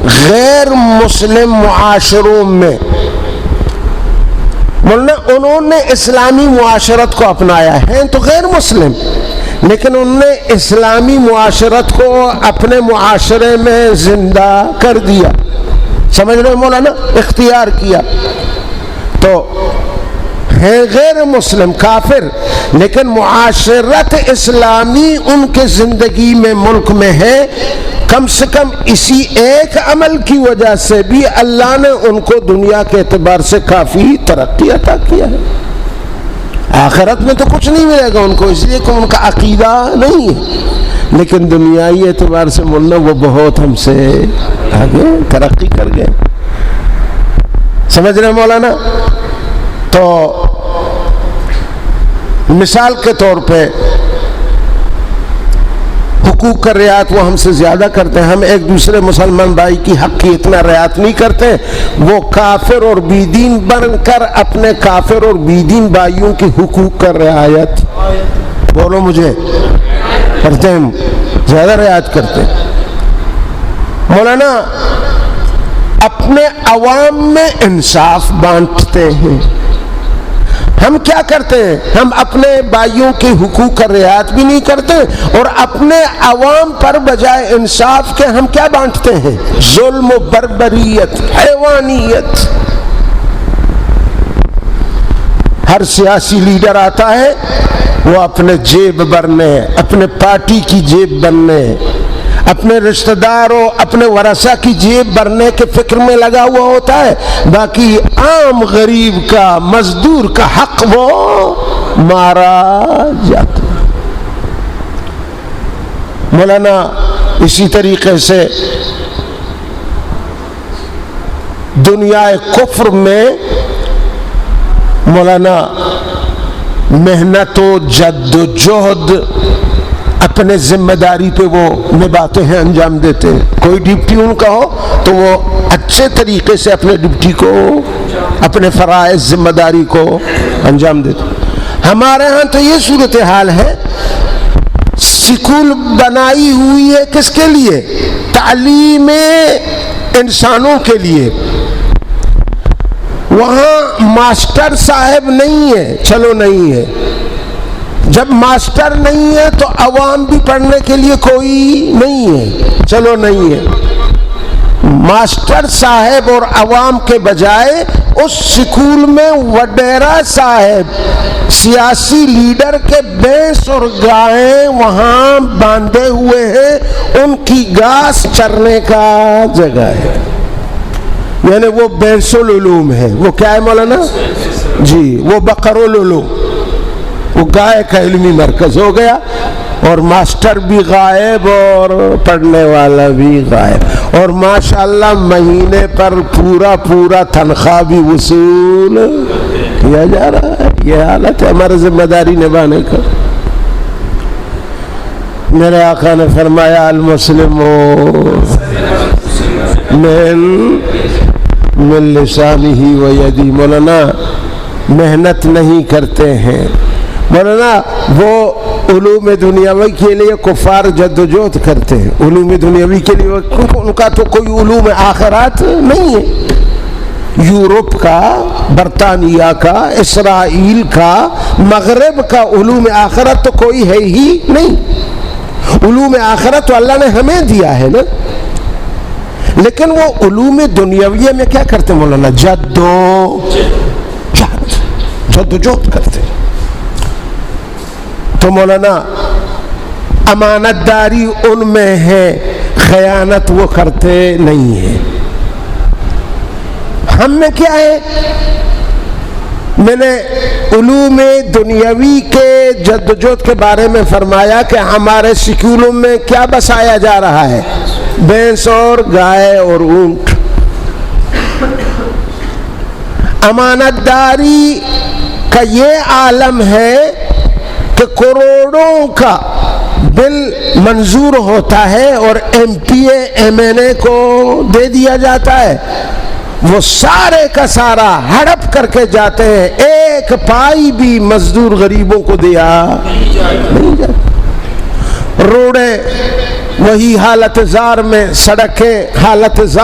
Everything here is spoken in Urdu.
غیر مسلم معاشروں میں انہوں نے اسلامی معاشرت کو اپنایا ہے تو غیر مسلم، لیکن انہوں نے اسلامی معاشرت کو اپنے معاشرے میں زندہ کر دیا، سمجھ رہے مولانا، اختیار کیا، تو ہیں غیر مسلم کافر، لیکن معاشرت اسلامی ان کے زندگی میں ملک میں ہے۔ کم سے کم اسی ایک عمل کی وجہ سے بھی اللہ نے ان کو دنیا کے اعتبار سے کافی ترقی عطا کیا ہے۔ آخرت میں تو کچھ نہیں ملے گا ان کو، اس لیے کہ ان کا عقیدہ نہیں ہے، لیکن دنیائی اعتبار سے مولانا وہ بہت ہم سے آگے ترقی کر گئے، سمجھ رہے مولانا۔ تو مثال کے طور پہ حقوق کا رعایت وہ ہم سے زیادہ کرتے ہیں، ہم ایک دوسرے مسلمان بھائی کی حق کی اتنا رعایت نہیں کرتے، وہ کافر اور بی دین بن کر اپنے کافر اور بی دین بھائیوں کی حقوق کا رعایت، بولو مجھے، کرتے ہیں، زیادہ رعایت کرتے ہیں۔ مولانا اپنے عوام میں انصاف بانٹتے ہیں، ہم کیا کرتے ہیں؟ ہم اپنے بھائیوں کے حقوق کا رعایت بھی نہیں کرتے، اور اپنے عوام پر بجائے انصاف کے ہم کیا بانٹتے ہیں؟ ظلم و بربریت، حیوانیت۔ ہر سیاسی لیڈر آتا ہے وہ اپنے جیب بھرنے، اپنے پارٹی کی جیب بننے، اپنے رشتہ داروں، اپنے ورثہ کی جیب بھرنے کے فکر میں لگا ہوا ہوتا ہے، باقی عام غریب کا، مزدور کا حق وہ مارا جاتا ہے۔ مولانا اسی طریقے سے دنیا کفر میں مولانا محنت و جد و جہد اپنے ذمہ داری پہ وہ نبھاتے ہیں، انجام دیتے ہیں۔ کوئی ڈیوٹی ان کا ہو تو وہ اچھے طریقے سے اپنے ڈیوٹی کو، اپنے فرائض ذمہ داری کو انجام دیتے ہیں۔ ہمارے ہاں تو یہ صورتحال ہے، سکول بنائی ہوئی ہے کس کے لیے؟ تعلیم انسانوں کے لیے۔ وہاں ماسٹر صاحب نہیں ہے، چلو نہیں ہے، جب ماسٹر نہیں ہے تو عوام بھی پڑھنے کے لیے کوئی نہیں ہے، چلو نہیں ہے۔ ماسٹر صاحب اور عوام کے بجائے اس سکول میں وڈیرا صاحب، سیاسی لیڈر کے بھینس اور گائیں وہاں باندھے ہوئے ہیں، ان کی گھاس چرنے کا جگہ ہے، یعنی وہ بھینس العلوم ہے۔ وہ کیا ہے مولانا جی؟ وہ بقر العلوم، وہ گائے کا علمی مرکز ہو گیا، اور ماسٹر بھی غائب اور پڑھنے والا بھی غائب، اور ماشاءاللہ مہینے پر پورا تنخواہ بھی وصول کیا جا رہا ہے۔ یہ حالت ہے ہمارا ذمہ داری نبھانے کا۔ میرے آقا نے فرمایا المسلم من لسانہ و یدی۔ مولانا محنت نہیں کرتے ہیں مولانا، وہ علوم دنیاوی کے لیے کفار جدوجہد کرتے ہیں، علوم دنیاوی کے لیے ان کا تو کوئی علوم آخرات نہیں ہے۔ یورپ کا، برطانیہ کا، اسرائیل کا، مغرب کا علوم آخرت تو کوئی ہے ہی نہیں۔ علوم آخرت تو اللہ نے ہمیں دیا ہے نا، لیکن وہ علوم دنیاویہ میں کیا کرتے مولانا؟ جدوجہد کرتے۔ تو مولانا امانت داری ان میں ہے، خیانت وہ کرتے نہیں ہیں۔ ہم میں کیا ہے؟ میں نے علوم دنیاوی کے جدوجہد کے بارے میں فرمایا کہ ہمارے سکولوں میں کیا بسایا جا رہا ہے؟ بھینس اور گائے اور اونٹ۔ امانت داری کا یہ عالم ہے کہ کروڑوں کا بل منظور ہوتا ہے اور M P A M N A کو دے دیا جاتا ہے، وہ سارے کا سارا ہڑپ کر کے جاتے ہیں، ایک پائی بھی مزدور غریبوں کو دیا نہیں جاتا۔ روڈیں وہی حالت زار میں، سڑکیں حالت زار